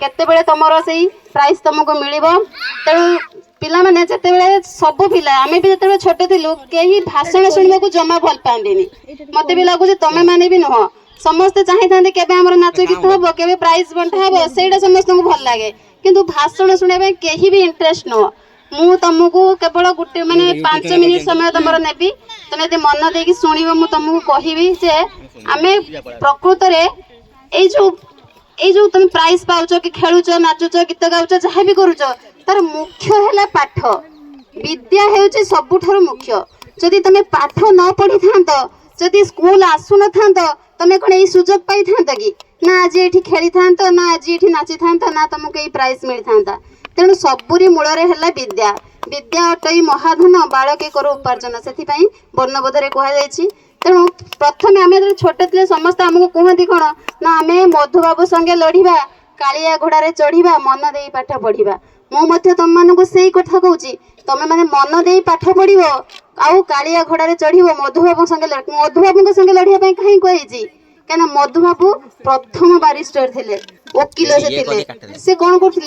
केतेबेले तुमर से प्राइज तुमको मिल तेणु पिला माने जेतेबेले सब पिला आमे भी जेतेबेले छोट थिलु केही भाषण सुनबा को जमा भल पांडेनी मते भी लागु जे तमे माने भी नुह समस्त चाहि थांदे केबे हमर नाच गीत हबो केबे प्राइज बंटा हबो सेडा समस्त को भल लागे किंतु भाषण सुनबा केही भी इंटरेस्ट नुह मु तुमको केवल गुटे माने 5 मिनिट समय तुमर नेबी तमे यदि मन देकी सुनिबो मु तुमको कहिबी जे आमे प्रकृत रे ए जो तुम प्राइज पाउछ कि खेलुछ नाचुछ गीत गाउछ जहा भी करूछ तार मुख्य हैला पाठ विद्या हेउची सबुठारु मुख्य जदि तमे पाठ न पढ़ी थांत जदि स्कूल आसु न थांत तमे कोन ए सुजोग पाई थांत कि ना आज एठी खेली थांत ना आज एठी नाची थांत ना तुमको ए प्राइज मिल थांता तेणु सबुरी मूल रे हैला विद्या विद्या अटई महाधन बालके करो उपार्जन से वर्णबोधरे कहुई तेणु प्रथम आम छोट थे समस्त आमको कहती कौन ना आम मधुबाबू संगे लड़िबा कालिया घोड़ारे चढ़ा मन दे पाठ पढ़ा मुझे तुम मानक से कथा कहूँ तुम मैंने मन दे पाठ पढ़ आउ कालिया घोड़ारे चढ़ मधुबाबू संगे मधुबाबू संगे लड़ाई कहीं कही क्या मधुबाबू प्रथम बारिस्टर थे वकिल से कौन कर